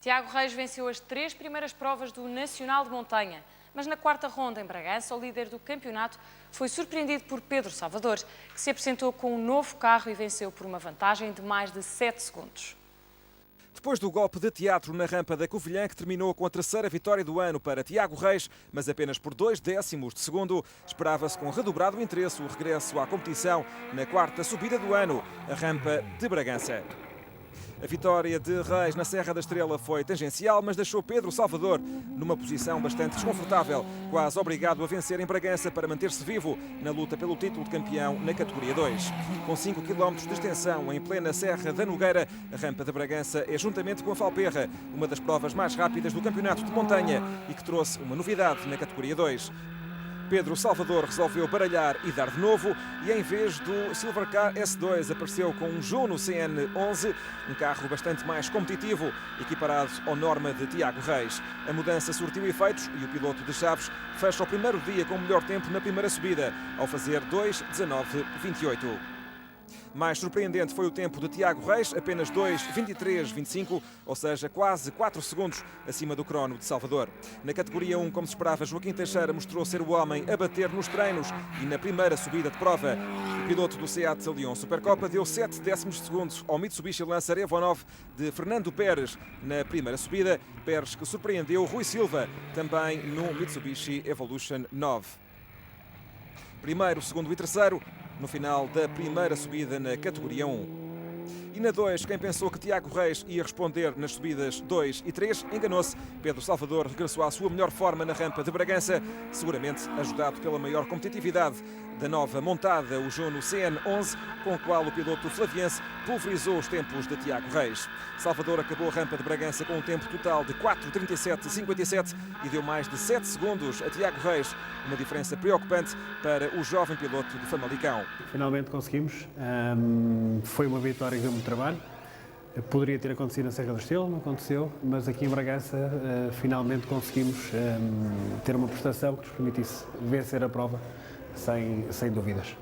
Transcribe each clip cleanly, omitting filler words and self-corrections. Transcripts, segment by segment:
Tiago Reis venceu as 3 primeiras provas do Nacional de Montanha, mas na quarta ronda em Bragança, o líder do campeonato foi surpreendido por Pedro Salvador, que se apresentou com um novo carro e venceu por uma vantagem de mais de 7 segundos. Depois do golpe de teatro na rampa da Covilhã, que terminou com a terceira vitória do ano para Tiago Reis, mas apenas por 2 décimos de segundo, esperava-se com redobrado interesse o regresso à competição na quarta subida do ano, a rampa de Bragança. A vitória de Reis na Serra da Estrela foi tangencial, mas deixou Pedro Salvador numa posição bastante desconfortável, quase obrigado a vencer em Bragança para manter-se vivo na luta pelo título de campeão na categoria 2. Com 5 km de extensão em plena Serra da Nogueira, a rampa de Bragança é, juntamente com a Falperra, uma das provas mais rápidas do campeonato de montanha e que trouxe uma novidade na categoria 2. Pedro Salvador resolveu baralhar e dar de novo e, em vez do Silvercar S2, apareceu com um Juno CN11, um carro bastante mais competitivo, equiparado ao Norma de Tiago Reis. A mudança surtiu efeitos e o piloto de Chaves fecha o primeiro dia com o melhor tempo na primeira subida, ao fazer 2:19:28. Mais surpreendente foi o tempo de Tiago Reis, apenas 2:23:25, ou seja, quase 4 segundos acima do crono de Salvador. Na categoria 1, como se esperava, Joaquim Teixeira mostrou ser o homem a bater nos treinos e na primeira subida de prova. O piloto do Seat Leon Supercopa deu 7 décimos de segundo ao Mitsubishi Lancer Evo 9 de Fernando Pérez na primeira subida. Pérez que surpreendeu Rui Silva também no Mitsubishi Evolution 9. Primeiro, segundo e terceiro no final da primeira subida na categoria 1. E na 2, quem pensou que Tiago Reis ia responder nas subidas 2 e 3, enganou-se. Pedro Salvador regressou à sua melhor forma na rampa de Bragança, seguramente ajudado pela maior competitividade da nova montada, o Juno CN11, com o qual o piloto flaviense pulverizou os tempos de Tiago Reis. Salvador acabou a rampa de Bragança com um tempo total de 4:37:57 e deu mais de 7 segundos a Tiago Reis, uma diferença preocupante para o jovem piloto de Famalicão. Finalmente conseguimos. Foi uma vitória que deu muito trabalho. Poderia ter acontecido na Serra da Estrela, não aconteceu, mas aqui em Bragança finalmente conseguimos ter uma prestação que nos permitisse vencer a prova sem dúvidas.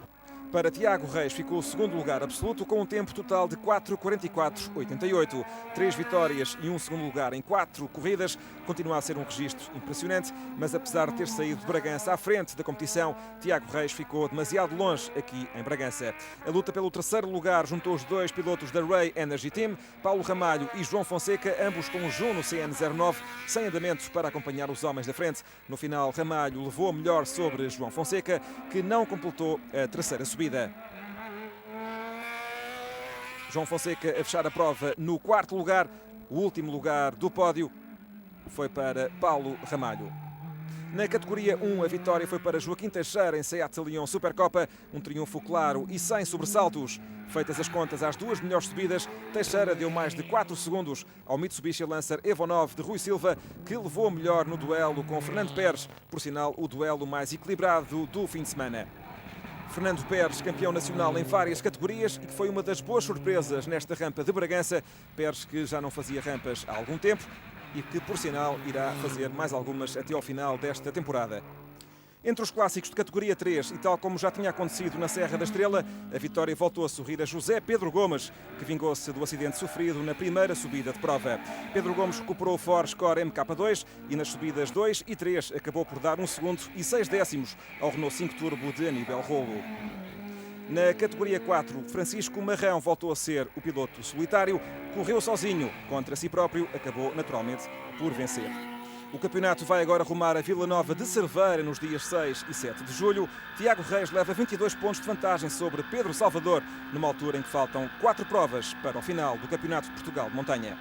Para Tiago Reis ficou o segundo lugar absoluto com um tempo total de 4:44:88. 3 vitórias e um segundo lugar em 4 corridas. Continua a ser um registro impressionante, mas apesar de ter saído de Bragança à frente da competição, Tiago Reis ficou demasiado longe aqui em Bragança. A luta pelo terceiro lugar juntou os 2 pilotos da Ray Energy Team, Paulo Ramalho e João Fonseca, ambos com o Juno CN09, sem andamentos para acompanhar os homens da frente. No final, Ramalho levou a melhor sobre João Fonseca, que não completou a terceira subida. João Fonseca a fechar a prova no 4º lugar. O último lugar do pódio foi para Paulo Ramalho. Na categoria 1, a vitória foi para Joaquim Teixeira em Seat Leon Supercopa, um triunfo claro e sem sobressaltos. Feitas as contas às 2 melhores subidas, Teixeira deu mais de 4 segundos ao Mitsubishi Lancer Evo 9 de Rui Silva, que levou a melhor no duelo com Fernando Pérez, por sinal o duelo mais equilibrado do fim de semana. Fernando Pérez, campeão nacional em várias categorias e que foi uma das boas surpresas nesta rampa de Bragança. Pérez que já não fazia rampas há algum tempo e que, por sinal, irá fazer mais algumas até ao final desta temporada. Entre os clássicos de categoria 3, e tal como já tinha acontecido na Serra da Estrela, a vitória voltou a sorrir a José Pedro Gomes, que vingou-se do acidente sofrido na primeira subida de prova. Pedro Gomes recuperou o Ford Score MK2 e nas subidas 2 e 3 acabou por dar 1 segundo e 6 décimos ao Renault 5 Turbo de Aníbal Rolo. Na categoria 4, Francisco Marrão voltou a ser o piloto solitário, correu sozinho contra si próprio, acabou naturalmente por vencer. O campeonato vai agora rumar a Vila Nova de Cerveira nos dias 6 e 7 de julho. Tiago Reis leva 22 pontos de vantagem sobre Pedro Salvador, numa altura em que faltam 4 provas para o final do Campeonato de Portugal de Montanha.